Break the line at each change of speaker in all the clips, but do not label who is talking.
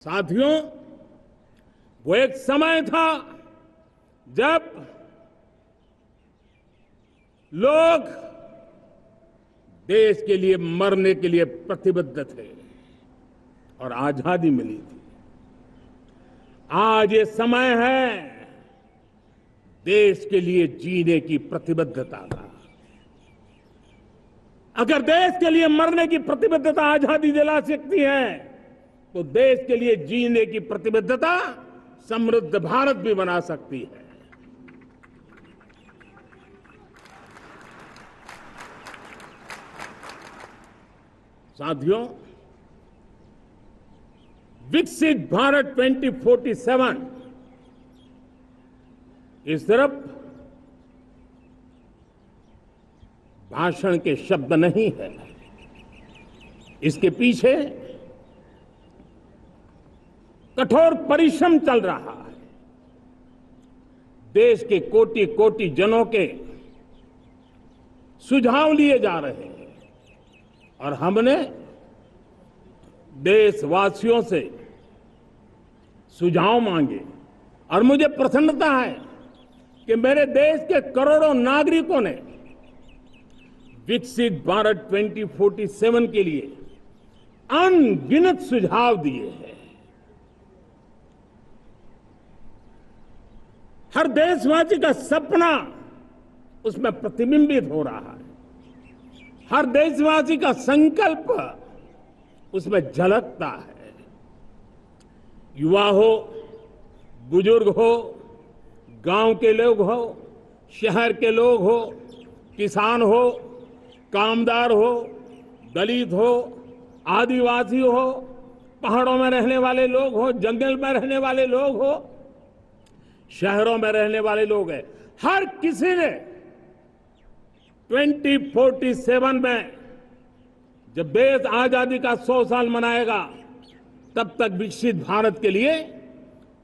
साथियों, वो एक समय था जब लोग देश के लिए मरने के लिए प्रतिबद्ध थे और आजादी मिली थी। आज ये समय है देश के लिए जीने की प्रतिबद्धता का। अगर देश के लिए मरने की प्रतिबद्धता आजादी दिला सकती है, तो देश के लिए जीने की प्रतिबद्धता समृद्ध भारत भी बना सकती है। साथियों, विकसित भारत 2047 ये सिर्फ भाषण के शब्द नहीं है। इसके पीछे कठोर परिश्रम चल रहा है। देश के कोटि कोटि जनों के सुझाव लिए जा रहे हैं और हमने देशवासियों से सुझाव मांगे और मुझे प्रसन्नता है कि मेरे देश के करोड़ों नागरिकों ने विकसित भारत 2047 के लिए अनगिनत सुझाव दिए हैं। हर देशवासी का सपना उसमें प्रतिबिंबित हो रहा है। हर देशवासी का संकल्प उसमें झलकता है। युवा हो, बुजुर्ग हो, गांव के लोग हो, शहर के लोग हो, किसान हो, कामदार हो, दलित हो, आदिवासी हो, पहाड़ों में रहने वाले लोग हो, जंगल में रहने वाले लोग हो, शहरों में रहने वाले लोग हैं। हर किसी ने 2047 में जब देश आजादी का 100 साल मनाएगा, तब तक विकसित भारत के लिए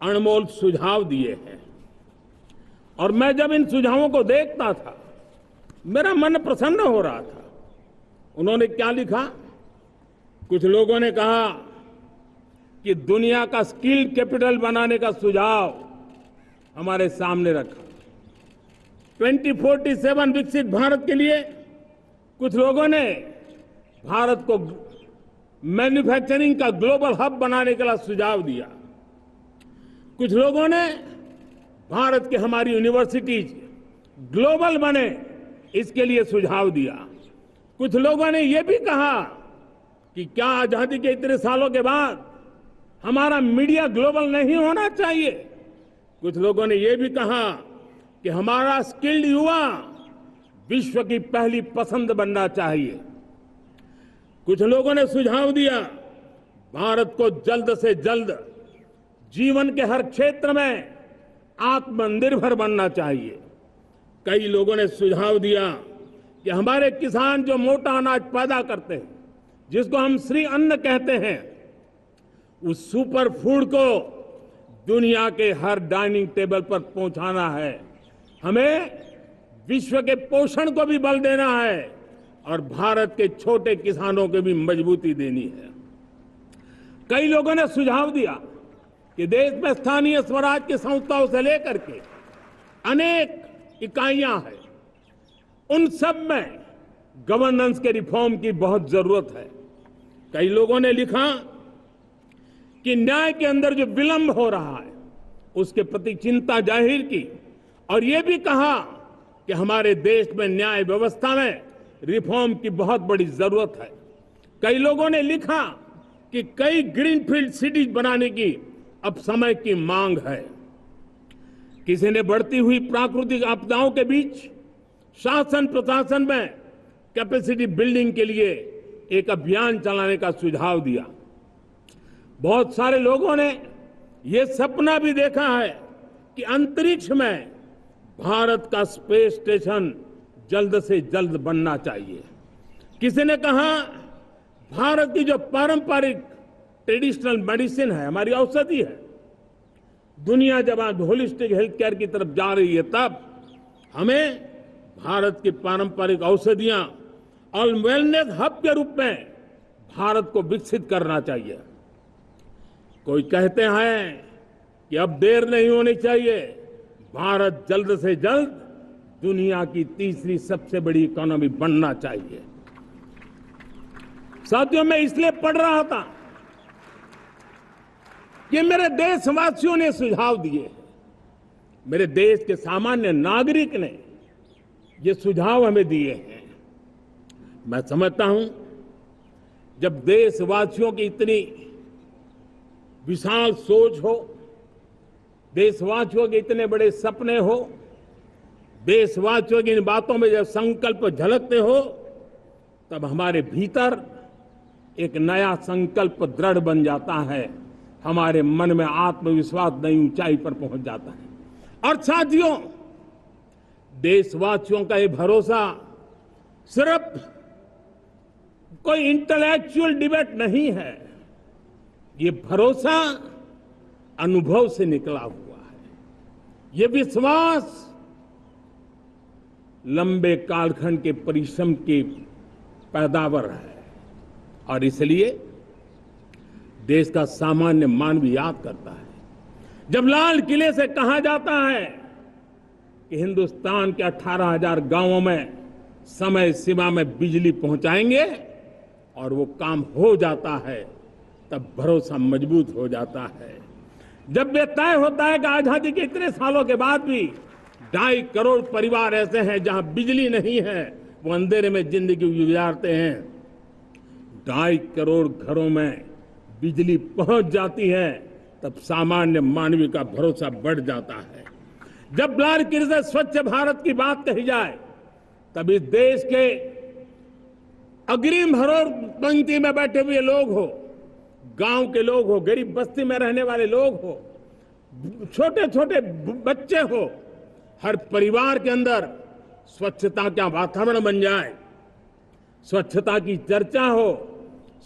अनमोल सुझाव दिए हैं। और मैं जब इन सुझावों को देखता था, मेरा मन प्रसन्न हो रहा था। उन्होंने क्या लिखा? कुछ लोगों ने कहा कि दुनिया का स्किल कैपिटल बनाने का सुझाव हमारे सामने रखा। 2047 विकसित भारत के लिए कुछ लोगों ने भारत को मैन्युफैक्चरिंग का ग्लोबल हब बनाने के लिए सुझाव दिया। कुछ लोगों ने भारत की हमारी यूनिवर्सिटीज ग्लोबल बने, इसके लिए सुझाव दिया। कुछ लोगों ने यह भी कहा कि क्या आजादी के इतने सालों के बाद हमारा मीडिया ग्लोबल नहीं होना चाहिए। कुछ लोगों ने यह भी कहा कि हमारा स्किल्ड युवा विश्व की पहली पसंद बनना चाहिए। कुछ लोगों ने सुझाव दिया भारत को जल्द से जल्द जीवन के हर क्षेत्र में आत्मनिर्भर बनना चाहिए। कई लोगों ने सुझाव दिया कि हमारे किसान जो मोटा अनाज पैदा करते हैं, जिसको हम श्री अन्न कहते हैं, उस सुपर फूड को दुनिया के हर डाइनिंग टेबल पर पहुंचाना है। हमें विश्व के पोषण को भी बल देना है और भारत के छोटे किसानों को भी मजबूती देनी है। कई लोगों ने सुझाव दिया कि देश में स्थानीय स्वराज की संस्थाओं से लेकर के अनेक इकाइयां हैं, उन सब में गवर्नेंस के रिफॉर्म की बहुत जरूरत है। कई लोगों ने लिखा कि न्याय के अंदर जो विलंब हो रहा है, उसके प्रति चिंता जाहिर की और यह भी कहा कि हमारे देश में न्याय व्यवस्था में रिफॉर्म की बहुत बड़ी जरूरत है। कई लोगों ने लिखा कि कई ग्रीनफील्ड सिटीज बनाने की अब समय की मांग है। किसी ने बढ़ती हुई प्राकृतिक आपदाओं के बीच शासन प्रशासन में कैपेसिटी बिल्डिंग के लिए एक अभियान चलाने का सुझाव दिया। बहुत सारे लोगों ने यह सपना भी देखा है कि अंतरिक्ष में भारत का स्पेस स्टेशन जल्द से जल्द बनना चाहिए। किसी ने कहा भारत की जो पारंपरिक ट्रेडिशनल मेडिसिन है, हमारी औषधि है, दुनिया जब आज होलिस्टिक हेल्थ केयर की तरफ जा रही है, तब हमें भारत की पारंपरिक औषधियां और वेलनेस हब के रूप में भारत को विकसित करना चाहिए। कोई कहते हैं कि अब देर नहीं होनी चाहिए, भारत जल्द से जल्द दुनिया की तीसरी सबसे बड़ी इकोनॉमी बनना चाहिए। साथियों, मैं इसलिए पढ़ रहा था कि मेरे देशवासियों ने सुझाव दिए, मेरे देश के सामान्य नागरिक ने ये सुझाव हमें दिए हैं। मैं समझता हूं, जब देशवासियों की इतनी विशाल सोच हो, देशवासियों के इतने बड़े सपने हो, देशवासियों की इन बातों में जब संकल्प झलकते हो, तब हमारे भीतर एक नया संकल्प दृढ़ बन जाता है, हमारे मन में आत्मविश्वास नई ऊंचाई पर पहुंच जाता है। और साथियों, देशवासियों का ये भरोसा सिर्फ कोई इंटेलेक्चुअल डिबेट नहीं है, ये भरोसा अनुभव से निकला हुआ है। ये विश्वास लंबे कालखंड के परिश्रम की पैदावार है। और इसलिए देश का सामान्य मानव याद करता है, जब लाल किले से कहा जाता है कि हिंदुस्तान के 18,000 गांवों में समय सीमा में बिजली पहुंचाएंगे, और वो काम हो जाता है, तब भरोसा मजबूत हो जाता है। जब ये तय होता है कि आजादी के इतने सालों के बाद भी 2.5 करोड़ परिवार ऐसे हैं जहां बिजली नहीं है, वो अंधेरे में जिंदगी गुजारते हैं, 2.5 करोड़ घरों में बिजली पहुंच जाती है, तब सामान्य मानवीय का भरोसा बढ़ जाता है। जब लाल किले से स्वच्छ भारत की बात कही जाए, तब इस देश के अग्रिम हरोर पंक्ति में बैठे हुए लोग हो, गांव के लोग हो, गरीब बस्ती में रहने वाले लोग हो, छोटे छोटे बच्चे हो, हर परिवार के अंदर स्वच्छता का वातावरण बन जाए, स्वच्छता की चर्चा हो,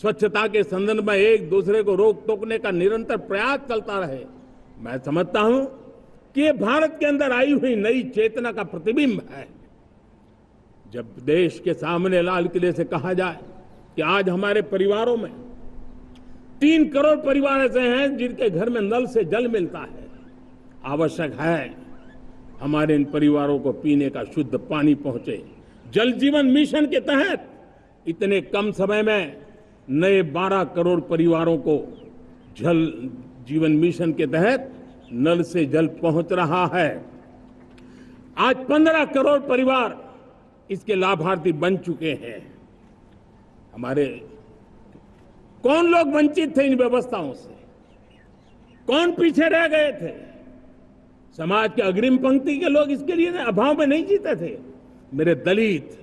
स्वच्छता के संदर्भ में एक दूसरे को रोक टोकने का निरंतर प्रयास चलता रहे। मैं समझता हूं कि ये भारत के अंदर आई हुई नई चेतना का प्रतिबिंब है। जब देश के सामने लाल किले से कहा जाए कि आज हमारे परिवारों में 3 करोड़ परिवार ऐसे हैं जिनके घर में नल से जल मिलता है, आवश्यक है हमारे इन परिवारों को पीने का शुद्ध पानी पहुंचे। जल जीवन मिशन के तहत इतने कम समय में नए 12 करोड़ परिवारों को जल जीवन मिशन के तहत नल से जल पहुंच रहा है। आज 15 करोड़ परिवार इसके लाभार्थी बन चुके हैं। हमारे कौन लोग वंचित थे इन व्यवस्थाओं से, कौन पीछे रह गए थे? समाज के अग्रिम पंक्ति के लोग इसके लिए अभाव में नहीं जीते थे। मेरे दलित,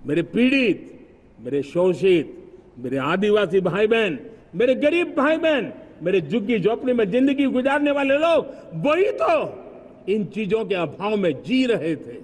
मेरे पीड़ित, मेरे शोषित, मेरे आदिवासी भाई बहन, मेरे गरीब भाई बहन, मेरे झुग्गी झोपड़ी में जिंदगी गुजारने वाले लोग, वही तो इन चीजों के अभाव में जी रहे थे।